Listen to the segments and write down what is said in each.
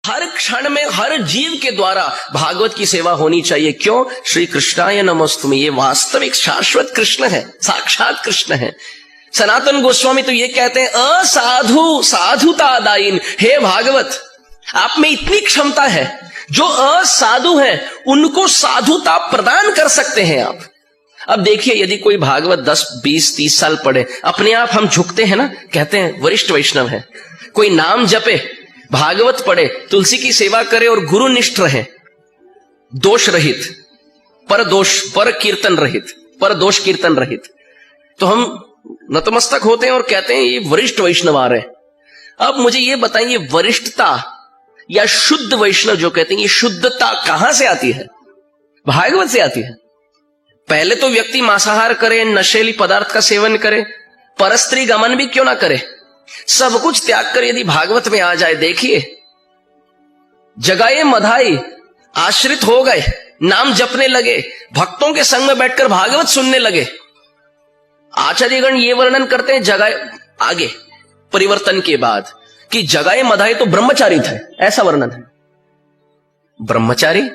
हर क्षण में हर जीव के द्वारा भागवत की सेवा होनी चाहिए। क्यों? श्री कृष्णाय नमस्तुमे, ये वास्तविक शाश्वत कृष्ण है, साक्षात कृष्ण है। सनातन गोस्वामी तो ये कहते हैं असाधु साधुतादायीन, हे भागवत आप में इतनी क्षमता है, जो असाधु है उनको साधुता प्रदान कर सकते हैं आप। अब देखिए, यदि कोई भागवत 10, 20, 30 साल पढ़े, अपने आप हम झुकते हैं ना, कहते हैं वरिष्ठ वैष्णव है। कोई नाम जपे, भागवत पढ़े, तुलसी की सेवा करे और गुरुनिष्ठ रहे, दोष रहित, पर कीर्तन रहित, पर दोष कीर्तन रहित, तो हम नतमस्तक होते हैं और कहते हैं ये वरिष्ठ वैष्णव आ रहे हैं। अब मुझे ये बताइए, वरिष्ठता या शुद्ध वैष्णव जो कहते हैं, ये शुद्धता कहां से आती है? भागवत से आती है। पहले तो व्यक्ति मांसाहार करे, नशेली पदार्थ का सेवन करे, परस्त्री गमन भी क्यों ना करे, सब कुछ त्याग कर यदि भागवत में आ जाए, देखिए जगाए मधाई आश्रित हो गए, नाम जपने लगे, भक्तों के संग में बैठकर भागवत सुनने लगे। आचार्यगण ये वर्णन करते हैं जगाए, आगे परिवर्तन के बाद, कि जगाए मधाई तो ब्रह्मचारी थे, ऐसा वर्णन है। ब्रह्मचारी?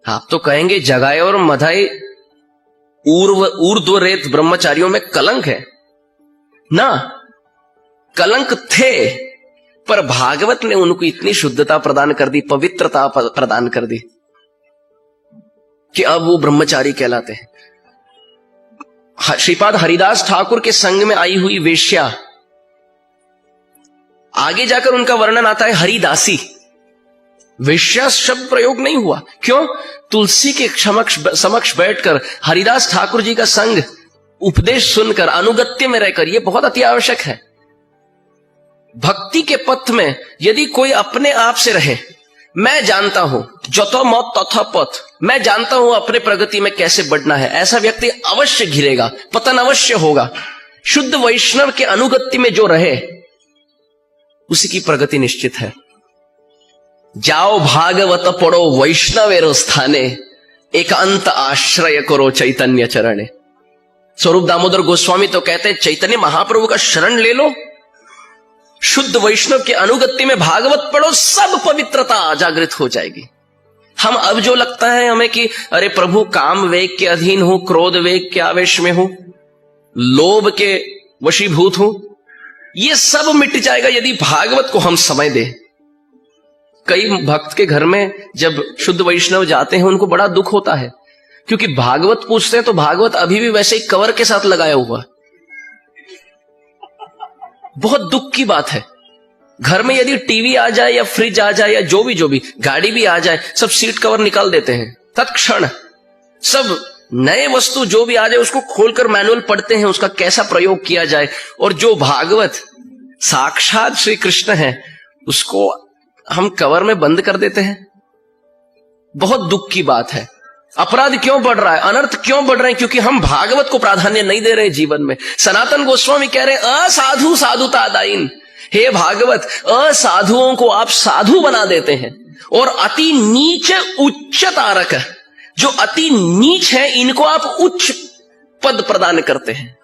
आप तो कहेंगे जगाए और मधाई ऊर्ध्वरेत ब्रह्मचारियों में कलंक है ना, कलंक थे, पर भागवत ने उनको इतनी शुद्धता प्रदान कर दी, पवित्रता प्रदान कर दी कि अब वो ब्रह्मचारी कहलाते हैं। श्रीपाद हरिदास ठाकुर के संग में आई हुई वेश्या, आगे जाकर उनका वर्णन आता है हरिदासी। वेश्या शब्द प्रयोग नहीं हुआ, क्यों? तुलसी के समक्ष बैठकर हरिदास ठाकुर जी का संग, उपदेश सुनकर, अनुगत्य में रहकर, यह बहुत अति आवश्यक है। भक्ति के पथ में यदि कोई अपने आप से रहे, मैं जानता हूं जतो मत तथा पथ, मैं जानता हूं अपने प्रगति में कैसे बढ़ना है, ऐसा व्यक्ति अवश्य घिरेगा, पतन अवश्य होगा। शुद्ध वैष्णव के अनुगत्य में जो रहे, उसी की प्रगति निश्चित है। जाओ भागवत पढ़ो वैष्णवेरो स्थाने, एकांत आश्रय करो चैतन्य चरणे। स्वरूप दामोदर गोस्वामी तो कहते हैं चैतन्य महाप्रभु का शरण ले लो, शुद्ध वैष्णव के अनुगत्य में भागवत पढ़ो, सब पवित्रता जागृत हो जाएगी। हम अब जो लगता है हमें कि अरे प्रभु काम वेग के अधीन हूं, क्रोध वेग के आवेश में हूं, लोभ के वशीभूत हूं, ये सब मिट जाएगा यदि भागवत को हम समय दें। कई भक्त के घर में जब शुद्ध वैष्णव जाते हैं, उनको बड़ा दुख होता है, क्योंकि भागवत पूछते हैं तो भागवत अभी भी वैसे ही कवर के साथ लगाया हुआ। बहुत दुख की बात है। घर में यदि टीवी आ जाए या फ्रिज आ जाए या जो भी गाड़ी भी आ जाए, सब सीट कवर निकाल देते हैं तत्क्षण। सब नए वस्तु जो भी आ जाए उसको खोलकर मैनुअल पढ़ते हैं, उसका कैसा प्रयोग किया जाए। और जो भागवत साक्षात श्री कृष्ण है, उसको हम कवर में बंद कर देते हैं। बहुत दुख की बात है। अपराध क्यों बढ़ रहा है, अनर्थ क्यों बढ़ रहे हैं? क्योंकि हम भागवत को प्राधान्य नहीं दे रहे जीवन में। सनातन गोस्वामी कह रहे हैं असाधु साधुतादायीन, हे भागवत असाधुओं को आप साधु बना देते हैं, और अति नीच उच्च तारक, जो अति नीच है इनको आप उच्च पद प्रदान करते हैं।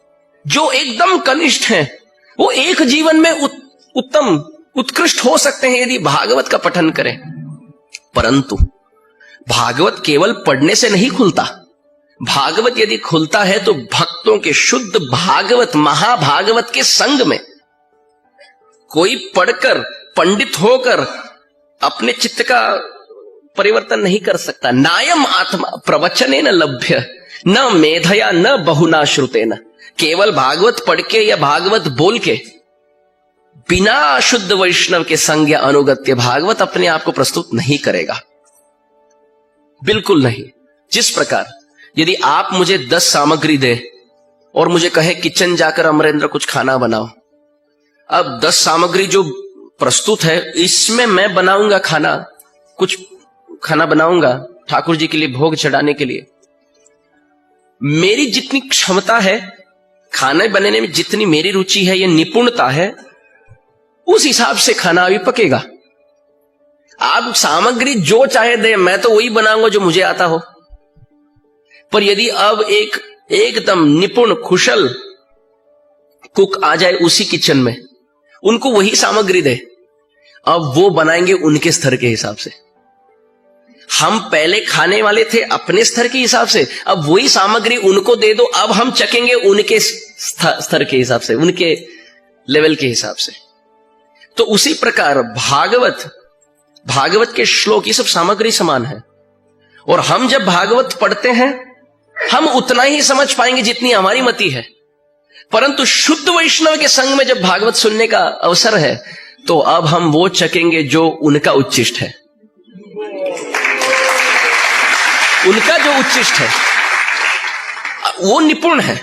जो एकदम कनिष्ठ हैं वो एक जीवन में उत्तम उत्कृष्ट हो सकते हैं यदि भागवत का पठन करें। परंतु भागवत केवल पढ़ने से नहीं खुलता। भागवत यदि खुलता है तो भक्तों के शुद्ध भागवत महाभागवत के संग में। कोई पढ़कर पंडित होकर अपने चित्त का परिवर्तन नहीं कर सकता। नायम आत्मा प्रवचने न लभ्य, न मेधया न बहुना श्रुतेन। केवल भागवत पढ़ के या भागवत बोल के, बिना शुद्ध वैष्णव के संग या अनुगत्य, भागवत अपने आप को प्रस्तुत नहीं करेगा, बिल्कुल नहीं। जिस प्रकार यदि आप मुझे 10 सामग्री दे और मुझे कहे किचन जाकर अमरेंद्र कुछ खाना बनाओ, अब 10 सामग्री जो प्रस्तुत है इसमें मैं बनाऊंगा खाना, कुछ खाना बनाऊंगा ठाकुर जी के लिए भोग चढ़ाने के लिए। मेरी जितनी क्षमता है खाने बनाने में, जितनी मेरी रुचि है, ये निपुणता है, उस हिसाब से खाना अभी पकेगा। आप सामग्री जो चाहे दे, मैं तो वही बनाऊंगा जो मुझे आता हो। पर यदि अब एक एकदम निपुण कुशल कुक आ जाए उसी किचन में उनको वही सामग्री दे, अब वो बनाएंगे उनके स्तर के हिसाब से। हम पहले खाने वाले थे अपने स्तर के हिसाब से, अब वही सामग्री उनको दे दो, अब हम चखेंगे उनके स्तर के हिसाब से, उनके लेवल के हिसाब से। तो उसी प्रकार भागवत के श्लोक ये सब सामग्री समान है। और हम जब भागवत पढ़ते हैं हम उतना ही समझ पाएंगे जितनी हमारी मति है, परंतु शुद्ध वैष्णव के संग में जब भागवत सुनने का अवसर है तो अब हम वो चखेंगे जो उनका उच्चिष्ट है। उनका जो उच्चिष्ट है वो निपुण है।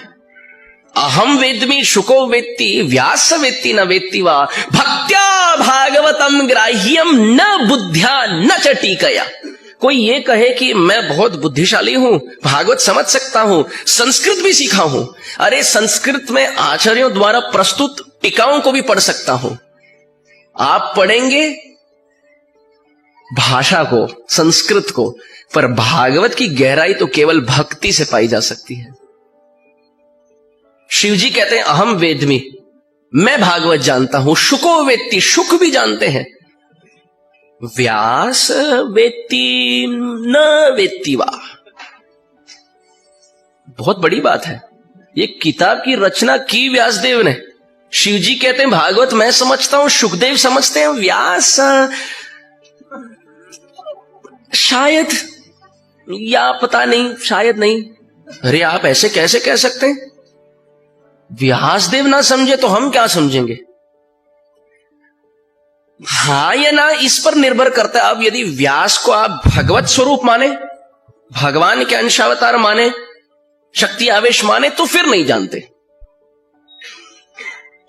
अहम वेद्मि शुको वेत्ति व्यास वेत्ति न वेत्ति वा भक्त्या भागवतम ग्राह्यम न बुद्ध्या न च टीकया। कोई ये कहे कि मैं बहुत बुद्धिशाली हूं, भागवत समझ सकता हूं, संस्कृत भी सीखा हूं, अरे संस्कृत में आचार्यों द्वारा प्रस्तुत टीकाओं को भी पढ़ सकता हूं। आप पढ़ेंगे भाषा को, संस्कृत को, पर भागवत की गहराई तो केवल भक्ति से पाई जा सकती है। शिव जी कहते हैं अहम वेद्मि, मैं भागवत जानता हूं, शुको वेत्ति, शुक भी जानते हैं, व्यास वेत्ति न वेत्ति वा। बहुत बड़ी बात है, ये किताब की रचना की व्यासदेव ने। शिव जी कहते हैं भागवत मैं समझता हूं, सुखदेव समझते हैं, व्यास शायद या पता नहीं, शायद नहीं। अरे आप ऐसे कैसे कह सकते हैं? व्यासदेव ना समझे तो हम क्या समझेंगे? हाँ या ना इस पर निर्भर करता है। अब यदि व्यास को आप भगवत स्वरूप माने, भगवान के अंशावतार माने, शक्ति आवेश माने तो फिर नहीं जानते।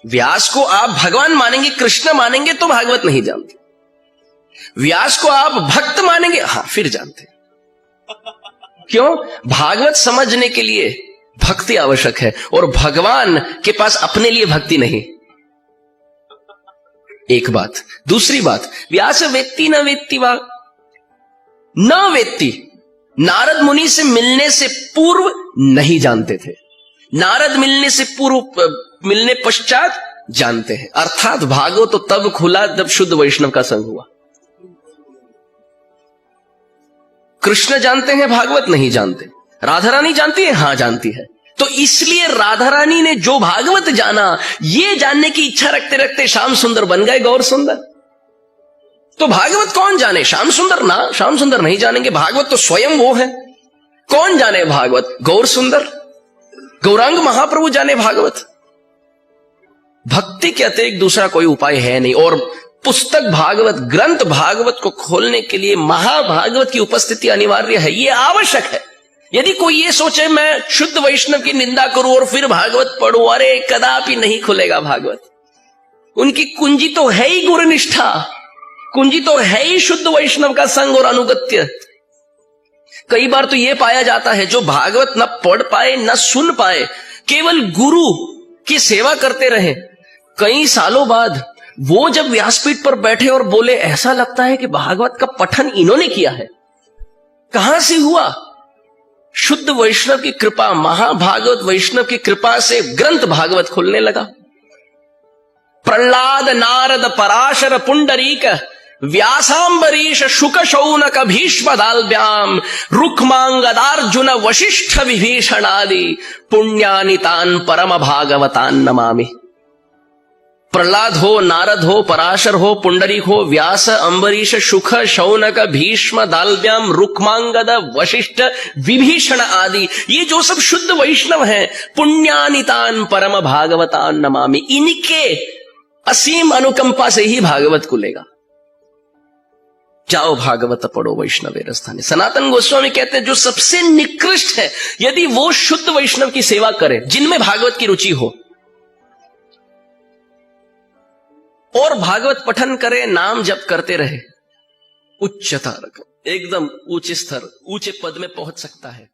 व्यास को आप भगवान मानेंगे, कृष्ण मानेंगे तो भागवत नहीं जानते। व्यास को आप भक्त मानेंगे, हाँ फिर जानते। क्यों? भागवत समझने के लिए भक्ति आवश्यक है और भगवान के पास अपने लिए भक्ति नहीं। एक बात। दूसरी बात, व्यास वेत्ति न वेत्ति वा, न वेत्ति नारद मुनि से मिलने से पूर्व नहीं जानते थे, नारद मिलने से पूर्व, मिलने पश्चात जानते हैं। अर्थात भागवत तो तब खुला जब शुद्ध वैष्णव का संग हुआ। कृष्ण जानते हैं, भागवत नहीं जानते। राधा रानी जानती है, हां जानती है। तो इसलिए राधा रानी ने जो भागवत जाना, ये जानने की इच्छा रखते रखते श्याम सुंदर बन गए गौर सुंदर। तो भागवत कौन जाने? श्याम सुंदर ना, श्याम सुंदर नहीं जानेंगे। भागवत तो स्वयं वो है। कौन जाने भागवत? गौर सुंदर, गौरांग महाप्रभु जाने भागवत। भक्ति के अतिरिक्त दूसरा कोई उपाय है नहीं। और पुस्तक भागवत, ग्रंथ भागवत को खोलने के लिए महाभागवत की उपस्थिति अनिवार्य है, यह आवश्यक है। यदि कोई ये सोचे मैं शुद्ध वैष्णव की निंदा करूं और फिर भागवत पढ़ूं, अरे कदापि नहीं खुलेगा भागवत। उनकी कुंजी तो है ही गुरुनिष्ठा, कुंजी तो है ही शुद्ध वैष्णव का संग और अनुगत्य। कई बार तो यह पाया जाता है जो भागवत न पढ़ पाए न सुन पाए, केवल गुरु की सेवा करते रहे, कई सालों बाद वो जब व्यासपीठ पर बैठे और बोले, ऐसा लगता है कि भागवत का पठन इन्होंने किया है। कहां से हुआ? शुद्ध वैष्णव की कृपा, महाभागवत वैष्णव की कृपा से ग्रंथ भागवत खुलने लगा। प्रहलाद, नारद, पराशर, पुंडरीक, व्यासांबरीश, शुक, शौनक, भीष्म, दाल्ब्याम, रुक्मांगदार्जुन, वशिष्ठ, विभीषण आदि पुण्यानि तान् परम भागवतान् नमामि। प्रहलाद हो, नारद हो, पराशर हो, पुंडरीक हो, व्यास, अंबरीश, शुक, शौनक, भीष्म, दाल्ब्याम, रुक्मांगद, वशिष्ठ, विभीषण आदि, ये जो सब शुद्ध वैष्णव हैं, पुण्यानि तान् परम भागवतान् नमामि। इनके असीम अनुकंपा से ही भागवत खुलेगा। जाओ भागवत पढ़ो वैष्णवे रस्थाने। सनातन गोस्वामी कहते हैं जो सबसे निकृष्ट है, यदि वो शुद्ध वैष्णव की सेवा करे जिनमें भागवत की रुचि हो और भागवत पठन करे, नाम जप करते रहे, उच्चता रकम, एकदम ऊंचे स्तर, ऊंचे पद में पहुंच सकता है।